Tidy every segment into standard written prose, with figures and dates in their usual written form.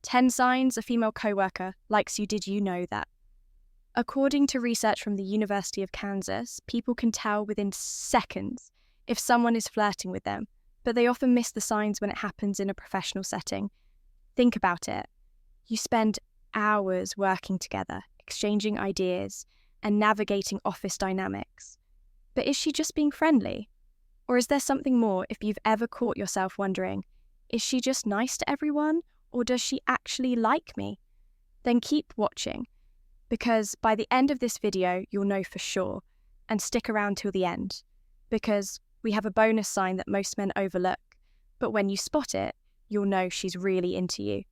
10 signs a female coworker likes you. Did you know that? According to research from the University of Kansas, people can tell within seconds if someone is flirting with them, but they often miss the signs when it happens in a professional setting. Think about it. You spend hours working together, exchanging ideas, and navigating office dynamics. But is she just being friendly? Or is there something more if you've ever caught yourself wondering, is she just nice to everyone, or does she actually like me? Then keep watching, because by the end of this video, you'll know for sure, and stick around till the end, because we have a bonus sign that most men overlook, but when you spot it, you'll know she's really into you.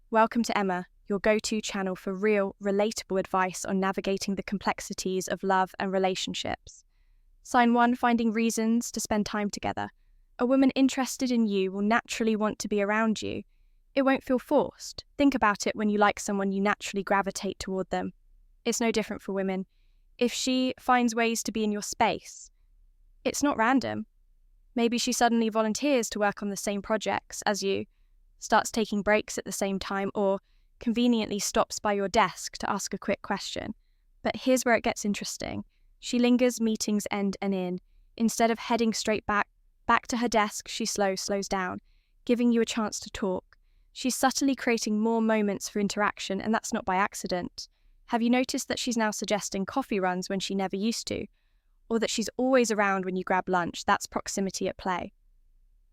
Welcome to Emma, your go-to channel for real, relatable advice on navigating the complexities of love and relationships. Sign 1, finding reasons to spend time together. A woman interested in you will naturally want to be around you. It won't feel forced. Think about it when you like someone, you naturally gravitate toward them. It's no different for women. If she finds ways to be in your space, it's not random. Maybe she suddenly volunteers to work on the same projects as you, starts taking breaks at the same time, or conveniently stops by your desk to ask a quick question. But here's where it gets interesting. She lingers, meetings end and in. Instead of heading straight back to her desk, she slows down, giving you a chance to talk. She's subtly creating more moments for interaction, and that's not by accident. Have you noticed that she's now suggesting coffee runs when she never used to? Or that she's always around when you grab lunch? That's proximity at play.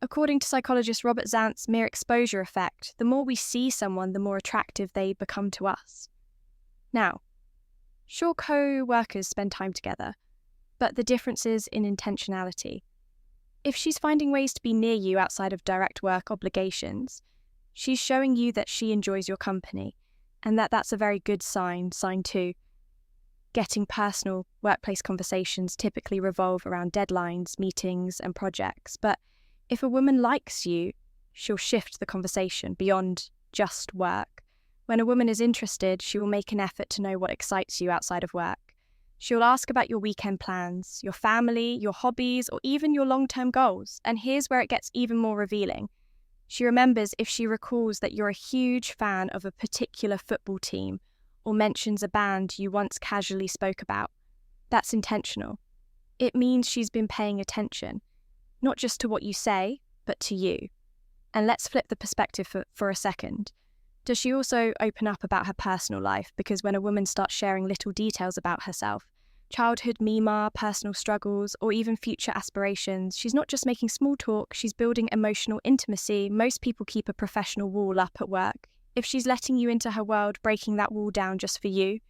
According to psychologist Robert Zant's mere exposure effect, the more we see someone, the more attractive they become to us. Now, sure, co-workers spend time together, but the difference is in intentionality. If she's finding ways to be near you outside of direct work obligations, she's showing you that she enjoys your company, and that's a very good sign. Sign 2. Getting personal, workplace conversations typically revolve around deadlines, meetings, and projects, but if a woman likes you, she'll shift the conversation beyond just work. When a woman is interested, she will make an effort to know what excites you outside of work. She'll ask about your weekend plans, your family, your hobbies, or even your long-term goals. And here's where it gets even more revealing. She remembers if she recalls that you're a huge fan of a particular football team or mentions a band you once casually spoke about. That's intentional. It means she's been paying attention, not just to what you say, but to you. And let's flip the perspective for a second. Does she also open up about her personal life? Because when a woman starts sharing little details about herself, childhood memoir, personal struggles, or even future aspirations, she's not just making small talk, she's building emotional intimacy. Most people keep a professional wall up at work. If she's letting you into her world, breaking that wall down just for you,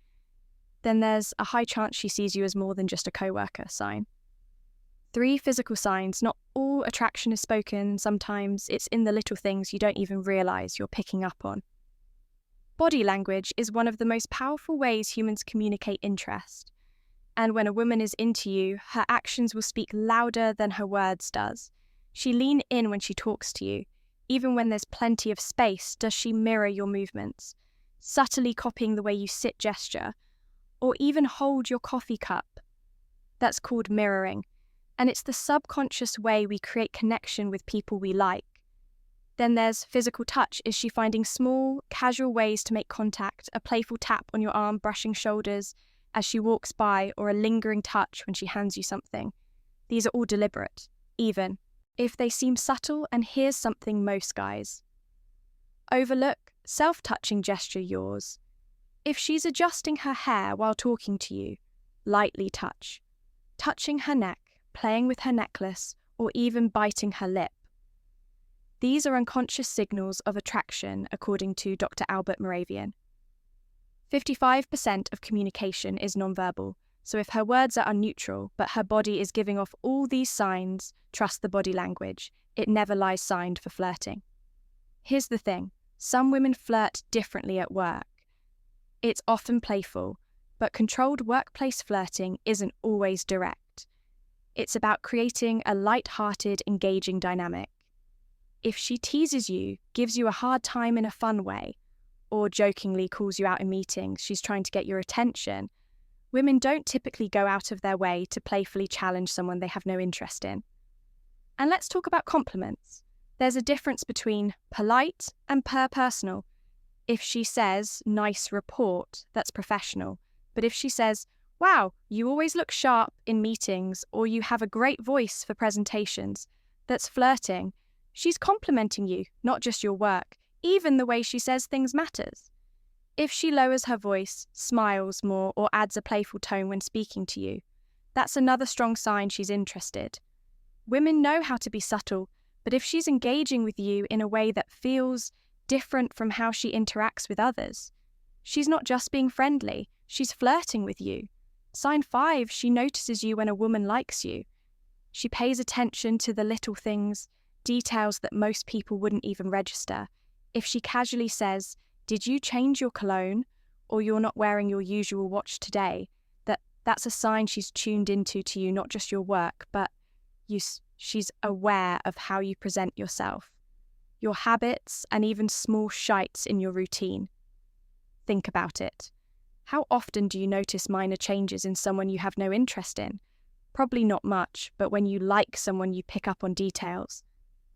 then there's a high chance she sees you as more than just a coworker. Sign 3, physical signs. Not all attraction is spoken. Sometimes it's in the little things you don't even realize you're picking up on. Body language is one of the most powerful ways humans communicate interest. And when a woman is into you, her actions will speak louder than her words does. She leans in when she talks to you. Even when there's plenty of space, does she mirror your movements, subtly copying the way you sit, gesture, or even hold your coffee cup? That's called mirroring. And it's the subconscious way we create connection with people we like. Then there's physical touch. Is she finding small, casual ways to make contact, a playful tap on your arm, brushing shoulders as she walks by, or a lingering touch when she hands you something? These are all deliberate, even if they seem subtle. And here's something most guys overlook: self-touching gesture yours. If she's adjusting her hair while talking to you, lightly touch. Touching her neck, playing with her necklace, or even biting her lip. These are unconscious signals of attraction, according to Dr. Albert Moravian. 55% of communication is nonverbal, so if her words are unneutral, but her body is giving off all these signs, trust the body language. It never lies signed for flirting. Here's the thing. Some women flirt differently at work. It's often playful, but controlled workplace flirting isn't always direct. It's about creating a light-hearted, engaging dynamic. If she teases you, gives you a hard time in a fun way, or jokingly calls you out in meetings, she's trying to get your attention, women don't typically go out of their way to playfully challenge someone they have no interest in. And let's talk about compliments. There's a difference between polite and personal. If she says, nice report, that's professional. But if she says, wow, you always look sharp in meetings, or you have a great voice for presentations, that's flirting. She's complimenting you, not just your work. Even the way she says things matters. If she lowers her voice, smiles more, or adds a playful tone when speaking to you, that's another strong sign she's interested. Women know how to be subtle, but if she's engaging with you in a way that feels different from how she interacts with others, she's not just being friendly, she's flirting with you. Sign 5, she notices you when a woman likes you. She pays attention to the little things, details that most people wouldn't even register. If she casually says, did you change your cologne, or you're not wearing your usual watch today, that's a sign she's tuned into to you, not just your work, but she's aware of how you present yourself, your habits, and even small shites in your routine. Think about it. How often do you notice minor changes in someone you have no interest in? Probably not much, but when you like someone, you pick up on details.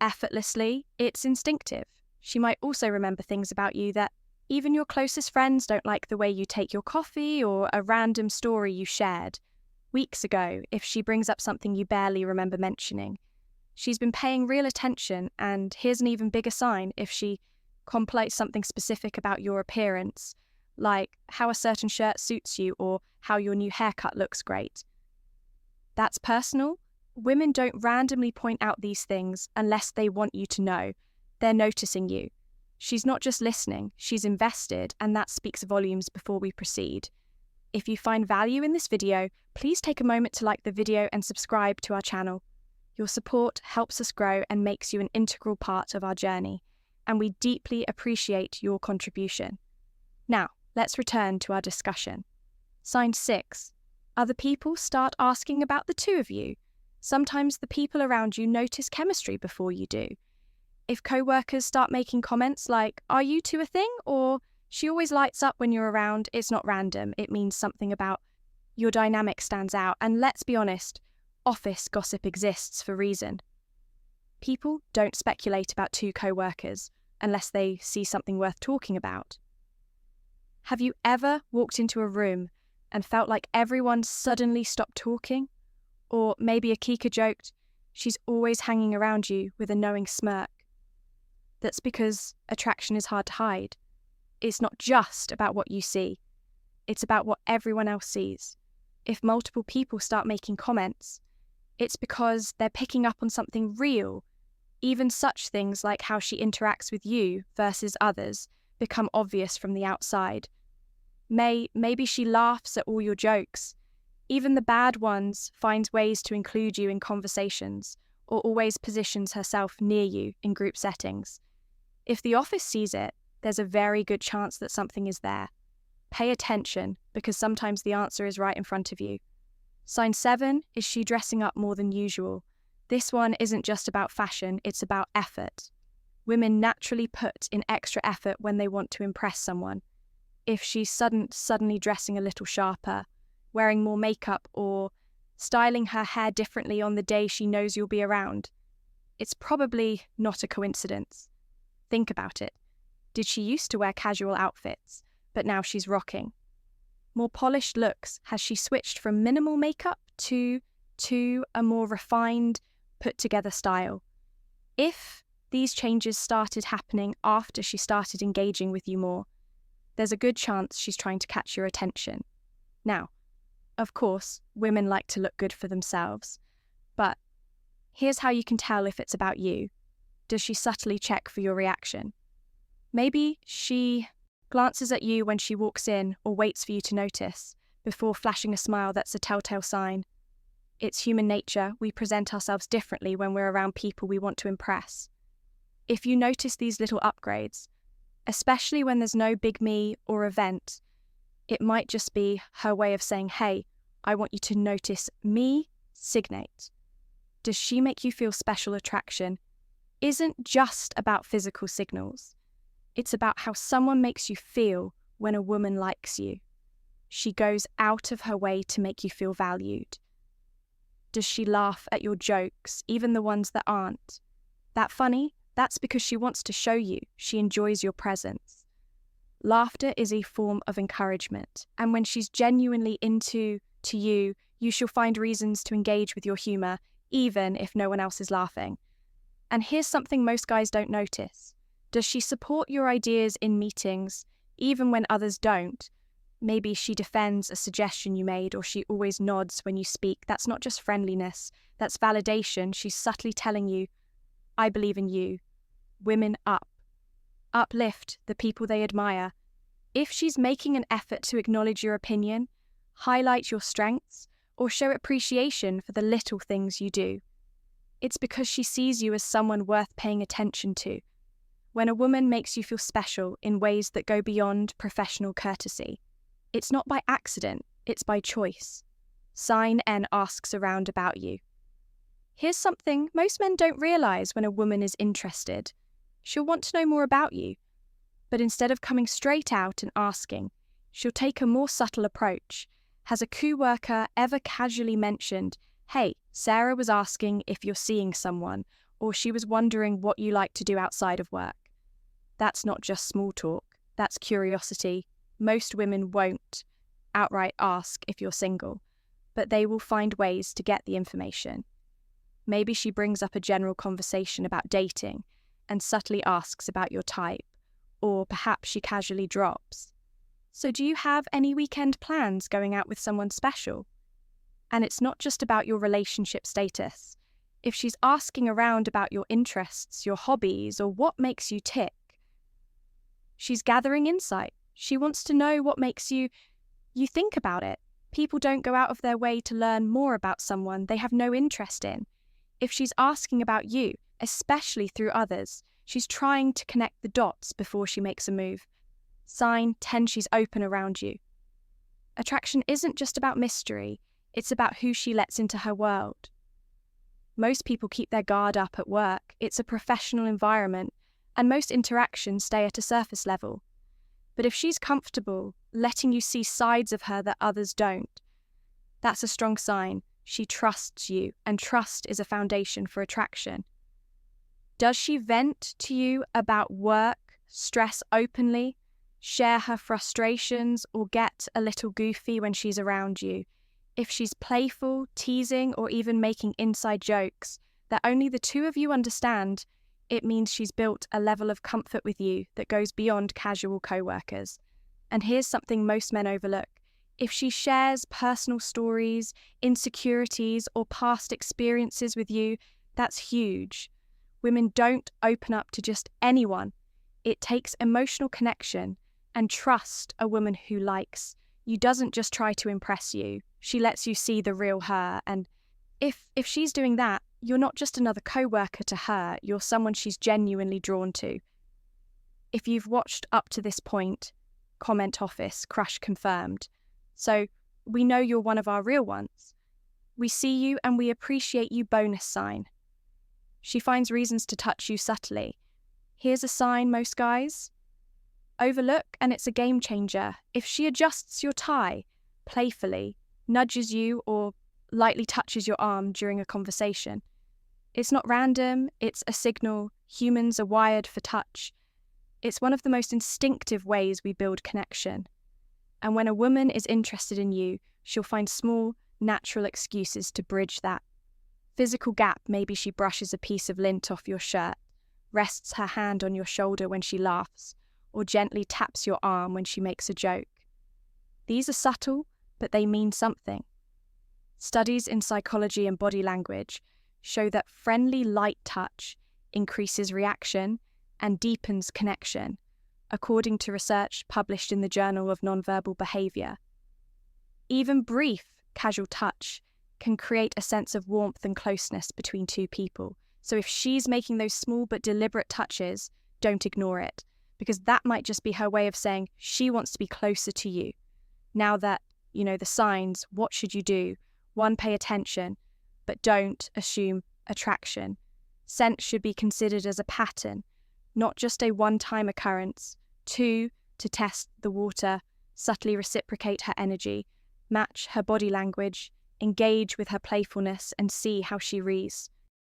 Effortlessly, it's instinctive. She might also remember things about you that even your closest friends don't like, the way you take your coffee or a random story you shared weeks ago. If she brings up something you barely remember mentioning, she's been paying real attention. And here's an even bigger sign: if she compliments something specific about your appearance, like how a certain shirt suits you or how your new haircut looks great. That's personal. Women don't randomly point out these things unless they want you to know. They're noticing you. She's not just listening, she's invested, and that speaks volumes. Before we proceed, if you find value in this video, please take a moment to like the video and subscribe to our channel. Your support helps us grow and makes you an integral part of our journey, and we deeply appreciate your contribution. Now, let's return to our discussion. Sign 6. Other people start asking about the two of you. Sometimes the people around you notice chemistry before you do. If co-workers start making comments like, are you two a thing? Or she always lights up when you're around, it's not random. It means something about your dynamic stands out. And let's be honest, office gossip exists for a reason. People don't speculate about two co-workers unless they see something worth talking about. Have you ever walked into a room and felt like everyone suddenly stopped talking? Or maybe Akika joked, she's always hanging around you with a knowing smirk. That's because attraction is hard to hide. It's not just about what you see. It's about what everyone else sees. If multiple people start making comments, it's because they're picking up on something real. Even such things like how she interacts with you versus others become obvious from the outside. Maybe she laughs at all your jokes. Even the bad ones, finds ways to include you in conversations, or always positions herself near you in group settings. If the office sees it, there's a very good chance that something is there. Pay attention, because sometimes the answer is right in front of you. Sign 7 is she dressing up more than usual. This one isn't just about fashion, it's about effort. Women naturally put in extra effort when they want to impress someone. If she's suddenly dressing a little sharper, wearing more makeup, or styling her hair differently on the day she knows you'll be around, it's probably not a coincidence. Think about it. Did she used to wear casual outfits, but now she's rocking more polished looks? Has she switched from minimal makeup to a more refined, put-together style? If these changes started happening after she started engaging with you more, there's a good chance she's trying to catch your attention. Now, of course, women like to look good for themselves, but here's how you can tell if it's about you. Does she subtly check for your reaction? Maybe she glances at you when she walks in or waits for you to notice before flashing a smile. That's a telltale sign. It's human nature. We present ourselves differently when we're around people we want to impress. If you notice these little upgrades, especially when there's no big me or event, it might just be her way of saying, hey, I want you to notice me, signate. Does she make you feel special? Attraction isn't just about physical signals. It's about how someone makes you feel when a woman likes you. She goes out of her way to make you feel valued. Does she laugh at your jokes, even the ones that aren't that funny? That's because she wants to show you she enjoys your presence. Laughter is a form of encouragement, and when she's genuinely into you, you shall find reasons to engage with your humor, even if no one else is laughing. And here's something most guys don't notice. Does she support your ideas in meetings, even when others don't? Maybe she defends a suggestion you made, or she always nods when you speak. That's not just friendliness, that's validation. She's subtly telling you, I believe in you. Women up. Uplift the people they admire. If she's making an effort to acknowledge your opinion, highlight your strengths, or show appreciation for the little things you do, it's because she sees you as someone worth paying attention to. When a woman makes you feel special in ways that go beyond professional courtesy, it's not by accident, it's by choice. Sign N asks around about you. Here's something most men don't realize when a woman is interested. She'll want to know more about you, but instead of coming straight out and asking, she'll take a more subtle approach. Has a coworker ever casually mentioned, hey, Sarah was asking if you're seeing someone, or she was wondering what you like to do outside of work? That's not just small talk, that's curiosity. Most women won't outright ask if you're single, but they will find ways to get the information. Maybe she brings up a general conversation about dating and subtly asks about your type, or perhaps she casually drops, so do you have any weekend plans going out with someone special? And it's not just about your relationship status. If she's asking around about your interests, your hobbies, or what makes you tick, she's gathering insight. She wants to know what makes you think about it. People don't go out of their way to learn more about someone they have no interest in. If she's asking about you, especially through others, she's trying to connect the dots before she makes a move. Sign 10, she's open around you. Attraction isn't just about mystery, it's about who she lets into her world. Most people keep their guard up at work. It's a professional environment, and most interactions stay at a surface level. But if she's comfortable letting you see sides of her that others don't, that's a strong sign. She trusts you, and trust is a foundation for attraction. Does she vent to you about work, stress openly, share her frustrations, or get a little goofy when she's around you? If she's playful, teasing, or even making inside jokes that only the two of you understand, it means she's built a level of comfort with you that goes beyond casual co-workers. And here's something most men overlook. If she shares personal stories, insecurities, or past experiences with you, that's huge. Women don't open up to just anyone. It takes emotional connection and trust a woman who likes you doesn't just try to impress you. She lets you see the real her. And if she's doing that, you're not just another co-worker to her, you're someone she's genuinely drawn to. If you've watched up to this point, comment office, crush confirmed. So we know you're one of our real ones. We see you and we appreciate you, bonus sign. She finds reasons to touch you subtly. Here's a sign most guys overlook, and it's a game changer. If she adjusts your tie playfully, nudges you, or lightly touches your arm during a conversation, it's not random, it's a signal. Humans are wired for touch. It's one of the most instinctive ways we build connection. And when a woman is interested in you, she'll find small, natural excuses to bridge that physical gap. Maybe she brushes a piece of lint off your shirt, rests her hand on your shoulder when she laughs, or gently taps your arm when she makes a joke. These are subtle, but they mean something. Studies in psychology and body language show that friendly light touch increases reaction and deepens connection, according to research published in the Journal of Nonverbal Behavior. Even brief, casual touch can create a sense of warmth and closeness between two people. So if she's making those small but deliberate touches, don't ignore it, because that might just be her way of saying she wants to be closer to you. Now that you know the signs, what should you do? 1, pay attention, but don't assume attraction. Scent should be considered as a pattern, not just a one-time occurrence. 2, to test the water, subtly reciprocate her energy, match her body language, engage with her playfulness, and see how she reads.